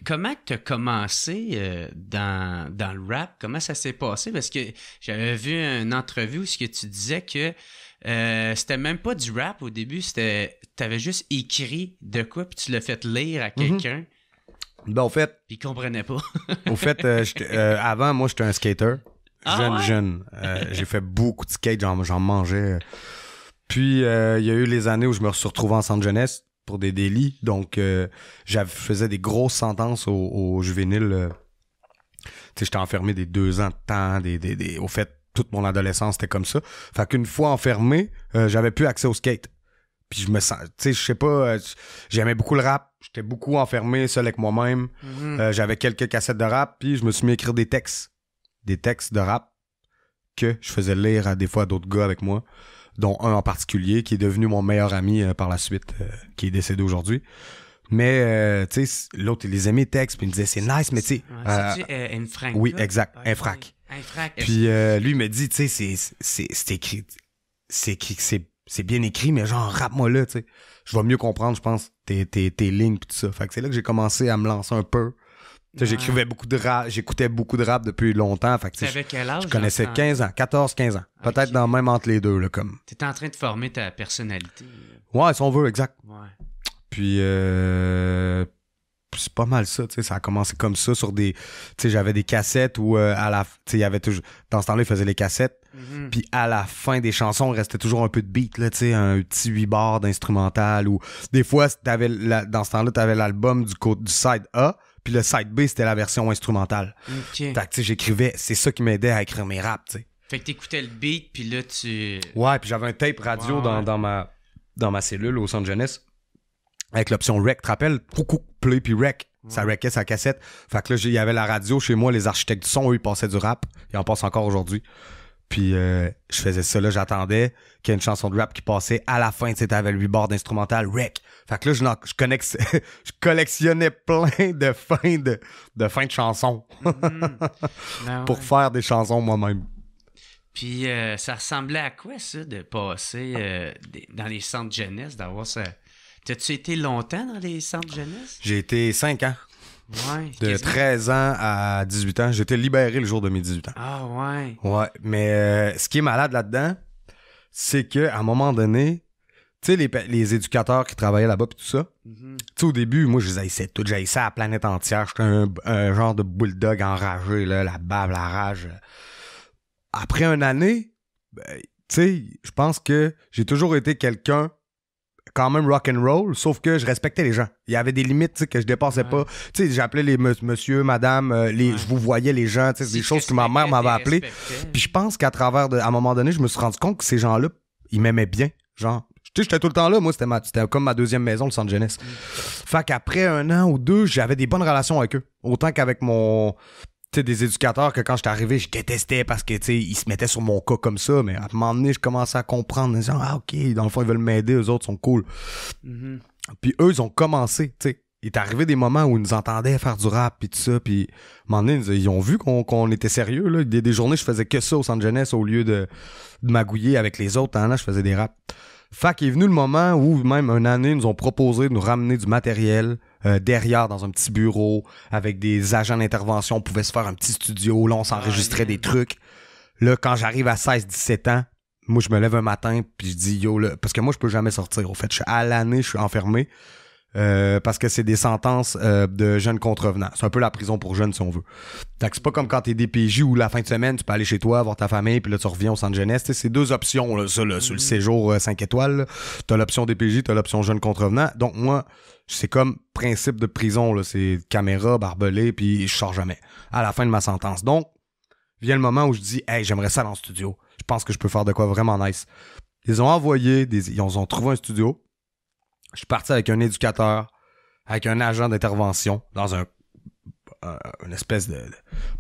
comment tu as commencé dans le rap? Comment ça s'est passé? Parce que j'avais vu une entrevue où ce que tu disais que c'était même pas du rap au début, t'avais juste écrit de quoi, puis tu l'as fait lire à quelqu'un. Ben, au fait... Puis il comprenait pas. Au fait, avant, moi, j'étais un skater. Jeune. J'ai fait beaucoup de skate, j'en mangeais. Puis, il y a eu les années où je me suis retrouvé en centre jeunesse pour des délits. Donc, je faisais des grosses sentences aux juvéniles. Tu sais, j'étais enfermé des 2 ans de temps. Au fait, toute mon adolescence, c'était comme ça. Fait qu'une fois enfermé, j'avais plus accès au skate. Puis je me sens, tu sais, je sais pas, j'aimais beaucoup le rap. J'étais beaucoup enfermé, seul avec moi-même. J'avais quelques cassettes de rap, puis je me suis mis à écrire des textes de rap que je faisais lire des fois à d'autres gars avec moi, dont un en particulier qui est devenu mon meilleur ami par la suite, qui est décédé aujourd'hui. Mais, tu sais, l'autre, il les aimait les textes, puis il me disait, c'est nice, mais tu sais... c'est-tu Infrac? Oui, exact, Infrac. Puis lui, il me dit, tu sais, c'est écrit, c'est bien écrit, mais genre, rappe-moi là, tu sais. Je vais mieux comprendre, je pense, tes lignes pis tout ça. Fait que c'est là que j'ai commencé à me lancer un peu. Tu sais, j'écrivais beaucoup de rap, j'écoutais beaucoup de rap depuis longtemps. Fait que t'avais quel âge? Je connaissais 15 ans, 14-15 ans. Okay. Peut-être dans même entre les deux, là, comme. T'étais en train de former ta personnalité. Ouais, si on veut, exact. Ouais. Puis, c'est pas mal ça, tu sais, ça a commencé comme ça sur des... Tu sais, j'avais des cassettes où tu sais, il y avait toujours... Dans ce temps-là, ils faisaient les cassettes, puis à la fin des chansons, il restait toujours un peu de beat, là, tu sais, un petit 8 bars d'instrumental, ou des fois, dans ce temps-là, t'avais l'album du side A, puis le side B, c'était la version instrumentale. Okay. Fait que, tu sais, j'écrivais... C'est ça qui m'aidait à écrire mes raps, tu sais. Fait que t'écoutais le beat, puis là, tu... Ouais, puis j'avais un tape radio dans ma cellule au centre jeunesse, avec l'option rec, tu te rappelles? Play puis rec. Ça recait sa cassette. Fait que là, il y avait la radio chez moi, les architectes du son, eux, ils passaient du rap. Ils en passent encore aujourd'hui. Puis je faisais ça, là, j'attendais qu'il y ait une chanson de rap qui passait. À la fin, tu sais, t'avais le 8 bars d'instrumental, rec. Fait que là, je collectionnais plein de fins de chansons. Pour faire des chansons moi-même. Puis ça ressemblait à quoi, ça, de passer dans les centres jeunesse, d'avoir ça... T'as-tu été longtemps dans les centres jeunesse? J'ai été 5 ans. Ouais. De 13 ans à 18 ans. J'ai été libéré le jour de mes 18 ans. Ah ouais. Ouais, mais ce qui est malade là-dedans, c'est qu'à un moment donné, tu sais, les éducateurs qui travaillaient là-bas pis tout ça, tu sais, au début, moi, je les haïssais tout. J'haïssais la planète entière. J'étais un genre de bulldog enragé, là, la bave, la rage. Après une année, ben, tu sais, je pense que j'ai toujours été quelqu'un quand même rock and roll, sauf que je respectais les gens. Il y avait des limites, tu sais, que je dépassais pas. Tu sais, j'appelais les monsieur, madame, je vous voyais les gens, tu sais, des choses que ma mère m'avait appelé. Puis je pense qu'à travers à un moment donné, je me suis rendu compte que ces gens-là, ils m'aimaient bien, genre. Tu sais, j'étais tout le temps là, moi, c'était comme ma deuxième maison, le centre jeunesse. Fait qu'après 1 an ou 2, j'avais des bonnes relations avec eux. Autant qu'avec des éducateurs que quand j'étais arrivé, je détestais parce que, tu sais, ils se mettaient sur mon cas comme ça, mais à un moment donné, je commençais à comprendre, en disant, ah, OK, dans le fond, ils veulent m'aider, eux autres sont cool. Puis eux, ils ont commencé, tu sais. Il est arrivé des moments où ils nous entendaient faire du rap et tout ça, puis à un moment donné, ils ont vu qu'on était sérieux, là. Des journées, je faisais que ça au centre jeunesse au lieu de magouiller avec les autres. Là, je faisais des raps. Fait qu'il est venu le moment où, même une année, ils nous ont proposé de nous ramener du matériel derrière dans un petit bureau avec des agents d'intervention. On pouvait se faire un petit studio. Là, on s'enregistrait des trucs. Là, quand j'arrive à 16-17 ans, moi, je me lève un matin puis je dis, yo, là, parce que moi, je peux jamais sortir. Au fait, à l'année, je suis enfermé parce que c'est des sentences de jeunes contrevenants. C'est un peu la prison pour jeunes, si on veut. Fait que c'est pas comme quand t'es DPJ où la fin de semaine, tu peux aller chez toi, voir ta famille, puis là, tu reviens au centre jeunesse. T'sais, c'est 2 options, là, ça, là, sur le séjour 5 étoiles. Là. T'as l'option DPJ, t'as l'option jeunes contrevenants. Donc, moi, c'est comme principe de prison, là. C'est caméra, barbelé, puis je sors jamais. À la fin de ma sentence. Donc, vient le moment où je dis, hey, j'aimerais ça dans le studio. Je pense que je peux faire de quoi vraiment nice. Ils ont envoyé, ils ont trouvé un studio. Je suis parti avec un éducateur, avec un agent d'intervention dans une espèce de...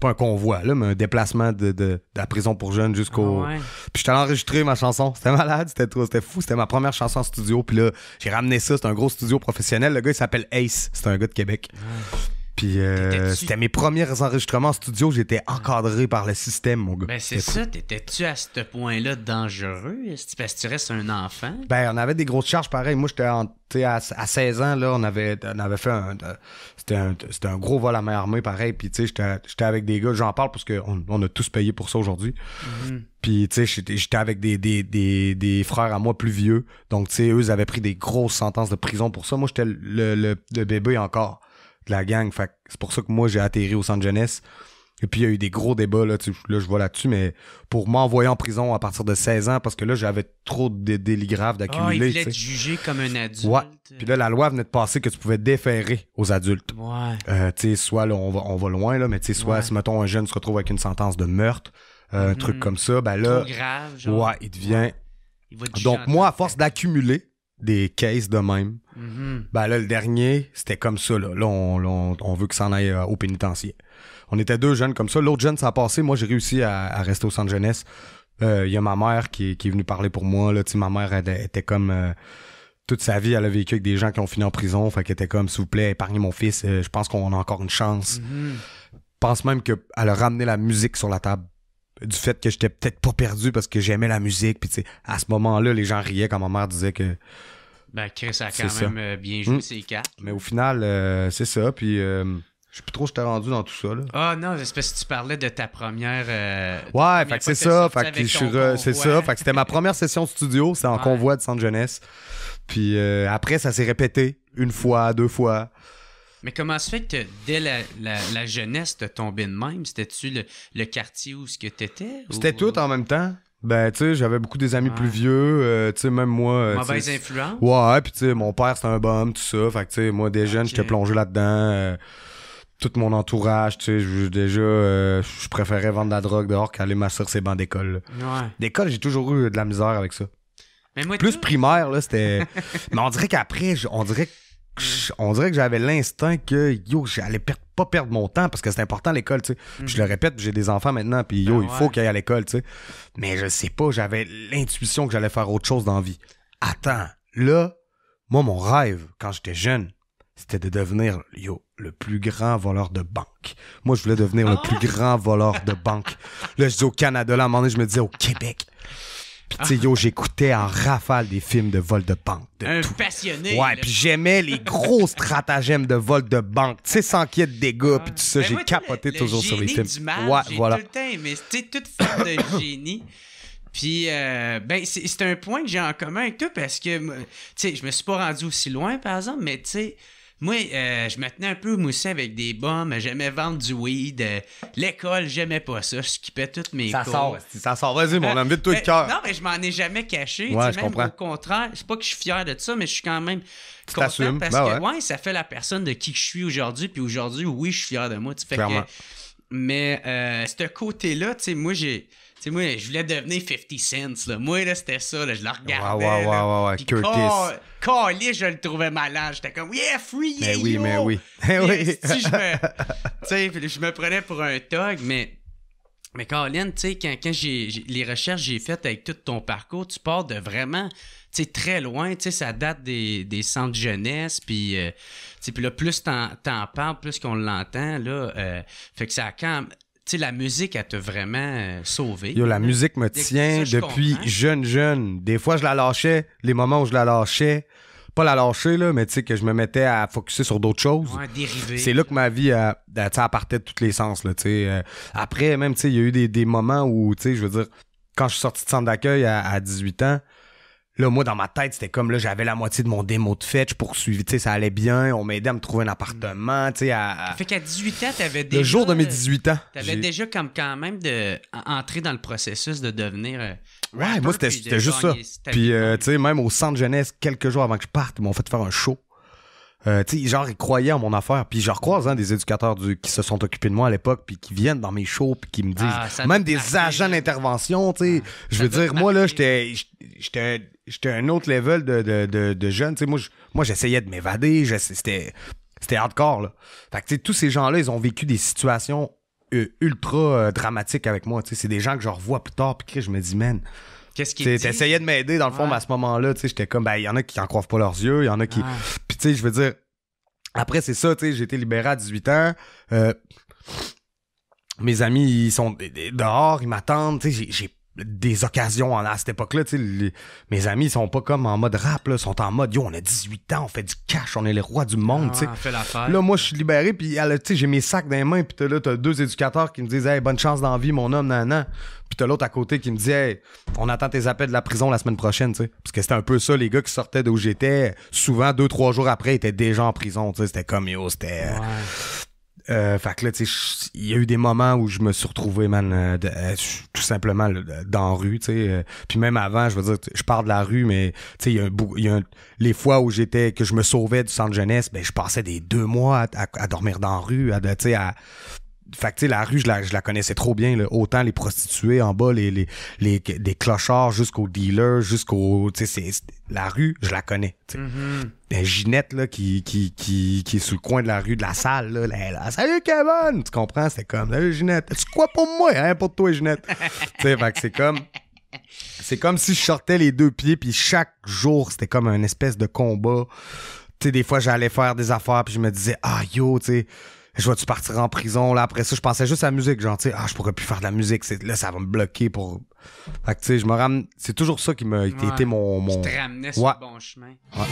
Pas un convoi, là, mais un déplacement de la prison pour jeunes jusqu'au... Ouais. Puis j'étais allé enregistrer ma chanson. C'était malade, c'était fou. C'était ma première chanson en studio. Puis là, j'ai ramené ça. C'était un gros studio professionnel. Le gars, il s'appelle Ace. C'est un gars de Québec. Puis c'était mes premiers enregistrements en studio, j'étais encadré par le système, mon gars. Ben c'est ça, t'étais-tu à ce point-là dangereux? Parce que tu restes un enfant? Ben on avait des grosses charges pareil. Moi j'étais à 16 ans, là, on avait fait c'était un gros vol à main armée pareil. Puis tu sais, j'étais avec des gars, j'en parle parce qu'on a tous payé pour ça aujourd'hui. Puis tu sais, j'étais avec des frères à moi plus vieux. Donc tu sais, eux avaient pris des grosses sentences de prison pour ça. Moi j'étais le bébé encore de la gang. Fait que c'est pour ça que moi j'ai atterri au centre jeunesse. Et puis il y a eu des gros débats, là je vois là-dessus, mais pour m'envoyer en prison à partir de 16 ans, parce que là j'avais trop de délits graves d'accumuler. Il voulait te juger comme un adulte. Ouais. Puis là la loi venait de passer que tu pouvais déférer aux adultes. Ouais. Tu sais, soit là on va loin, là, mais tu sais, soit si mettons un jeune se retrouve avec une sentence de meurtre, un truc comme ça, ben là. Trop grave, genre. Ouais, il devient. Il va te juger. Donc moi, à force d'accumuler des cases de même, ben là, le dernier, c'était comme ça, là. Là, on veut que ça en aille au pénitencier. On était 2 jeunes comme ça. L'autre jeune, ça a passé. Moi, j'ai réussi à rester au centre jeunesse. Il y a ma mère qui est venue parler pour moi, là. Tu sais, ma mère, elle était comme... toute sa vie, elle a vécu avec des gens qui ont fini en prison. Fait qu'elle était comme, s'il vous plaît, épargnez mon fils. Je pense qu'on a encore une chance. Je pense même qu'elle a ramené la musique sur la table. Du fait que j'étais peut-être pas perdu parce que j'aimais la musique. Puis tu sais, à ce moment-là, les gens riaient quand ma mère disait que... Ben, Chris a quand même bien joué ses cartes. Mais au final, c'est ça. Puis je sais plus trop où j'étais rendu dans tout ça, là. Ah non, c'est parce que tu parlais de ta première... ouais, fait que c'est ça. Fait que c'est ça. Fait que c'était ma première session de studio. C'était en convoi de centre jeunesse. Puis après, ça s'est répété 1 fois, 2 fois. Mais comment se fait que dès la jeunesse, t'as tombé de même? C'était-tu le quartier où ce que t'étais? C'était tout en même temps. Ben, tu sais, j'avais beaucoup des amis plus vieux. Tu sais, même moi... Mauvaise influence? Ouais, puis tu sais, mon père, c'était un bum, tout ça. Fait que, tu sais, moi, des jeunes, j'étais plongé là-dedans. Tout mon entourage, tu sais, je préférais vendre de la drogue dehors qu'aller m'asseoir ces bancs d'école. Ouais. D'école, j'ai toujours eu de la misère avec ça. Mais moi, plus primaire, là, c'était... Mais on dirait qu'après, on dirait que j'avais l'instinct que, j'allais pas perdre mon temps parce que c'est important l'école, tu sais. Puis je le répète, j'ai des enfants maintenant, puis il faut qu'ils aillent à l'école, tu sais. Mais je sais pas, j'avais l'intuition que j'allais faire autre chose dans la vie. Attends, là, moi, mon rêve, quand j'étais jeune, c'était de devenir, le plus grand voleur de banque. Moi, je voulais devenir le plus grand voleur de banque. Là, je dis au Canada, là, à un moment donné, je me disais au Québec. Puis, tu sais, j'écoutais en rafale des films de vol de banque. Passionné. Ouais, puis j'aimais les gros stratagèmes de vol de banque. Tu sais, sans qu'il y ait de dégâts, puis tout ça. J'ai capoté toujours sur les films. Du mal, ouais, voilà. Tout le temps, mais tu sais, toute forme de génie. Puis, ben, c'est un point que j'ai en commun avec toi parce que, tu sais, je me suis pas rendu aussi loin, par exemple, mais tu sais, moi, je me tenais un peu moussé avec des bombes, j'aimais vendre du weed. L'école, j'aimais pas ça, je skippais toutes mes cours. Ça sort, vas-y, mon homme, vite-toi le cœur. Non, mais je m'en ai jamais caché. Ouais, je comprends. Au contraire, c'est pas que je suis fier de ça, mais je suis quand même content parce que, ça fait la personne de qui je suis aujourd'hui. Puis aujourd'hui, oui, je suis fier de moi. Clairement. Mais ce côté-là, tu sais, moi, je voulais devenir 50 Cent. Là. Moi, là, c'était ça. Là, je le regardais. Ouais. Curtis. Calé, je le trouvais malade. J'étais comme, yeah, free, yeah, mais oui. Si je me prenais pour un thug, mais Colin, tu sais, quand les recherches que j'ai faites avec tout ton parcours, tu pars de vraiment, tu sais, très loin. Tu sais, ça date des centres jeunesse, puis là, plus t'en parles, plus qu'on l'entend, là, fait que ça a quand même... Tu sais, la musique, elle t'a vraiment sauvé. La musique me tient depuis jeune. Des fois, je la lâchais. Les moments où je la lâchais, pas la lâcher, là, mais tu sais, que je me mettais à focusser sur d'autres choses. Ouais, dériver. C'est là que ma vie, elle partait de tous les sens, là, tu sais. Après, même, tu sais, il y a eu des moments où, tu sais, je veux dire, quand je suis sorti de centre d'accueil à 18 ans, là, moi, dans ma tête, c'était comme, là, j'avais la moitié de mon démo de fête, je poursuivais, tu sais, ça allait bien, on m'aidait à me trouver un appartement, tu sais, Fait qu'à 18 ans, t'avais déjà... Le jour de mes 18 ans. T'avais déjà comme quand même entré dans le processus de devenir ouais, moi, c'était juste ça. Puis, tu sais, même au centre jeunesse, quelques jours avant que je parte, ils m'ont fait faire un show. Tu sais, genre, ils croyaient en mon affaire. Puis je recroise des éducateurs qui se sont occupés de moi à l'époque, puis qui viennent dans mes shows, puis qui me disent... même des agents d'intervention, tu sais. Je veux dire, moi, là, j'étais un autre level de jeune. Tu sais, moi, j'essayais de m'évader. C'était hardcore, là. Fait que, tu sais, tous ces gens-là, ils ont vécu des situations ultra dramatiques avec moi. Tu sais, c'est des gens que je revois plus tard, puis que je me dis, man... Qu'est-ce qu'ils disent? T'essayais de m'aider, dans le fond, mais à ce moment-là, tu sais, j'étais comme, ben, il y en a qui en croient pas leurs yeux, il y en a qui... Puis, tu sais, je veux dire, Après, c'est ça, tu sais, j'ai été libéré à 18 ans. Mes amis, ils sont dehors, ils m'attendent, tu sais, j'ai des occasions à cette époque-là, tu sais, mes amis, ils sont pas comme en mode rap, là, ils sont en mode, yo, on a 18 ans, on fait du cash, on est les rois du monde, tu sais. On fait l'affaire. Là, moi, je suis libéré, puis tu sais, j'ai mes sacs dans les mains, puis t'as 2 éducateurs qui me disent, hey, bonne chance dans la vie, mon homme, nan. Puis t'as l'autre à côté qui me dit, hey, on attend tes appels de la prison la semaine prochaine, tu sais. Parce que c'était un peu ça, les gars qui sortaient d'où j'étais, souvent 2-3 jours après, ils étaient déjà en prison, tu sais. C'était comme, yo, c'était. Fait que là, tu sais, il y a eu des moments où je me suis retrouvé, man, tout simplement là, dans la rue, tu sais. Puis même avant, je veux dire, je pars de la rue, mais tu sais, les fois où que je me sauvais du centre jeunesse, ben je passais des 2 mois à dormir dans la rue, tu sais, fait que tu sais, la rue, je la connaissais trop bien, là. Autant les prostituées en bas, des clochards jusqu'aux dealers, jusqu'au, tu sais, la rue, je la connais, tu sais. Ben, Ginette, là, qui est sur le coin de la rue de la salle, là, salut Kevin! Tu comprends? C'était comme, salut Ginette. C'est quoi pour moi, hein, pour toi, Ginette? Tu sais, fait que c'est comme si je sortais les 2 pieds, puis chaque jour, c'était comme un espèce de combat. Tu sais, des fois, j'allais faire des affaires, puis je me disais, ah, yo, tu sais, je vais-tu partir en prison, là, après ça, je pensais juste à la musique, genre, tu sais, je pourrais plus faire de la musique, là, ça va me bloquer pour... Fait que, tu sais, je me ramène... C'est toujours ça qui était mon... Je te ramenais sur le bon chemin. Ouais.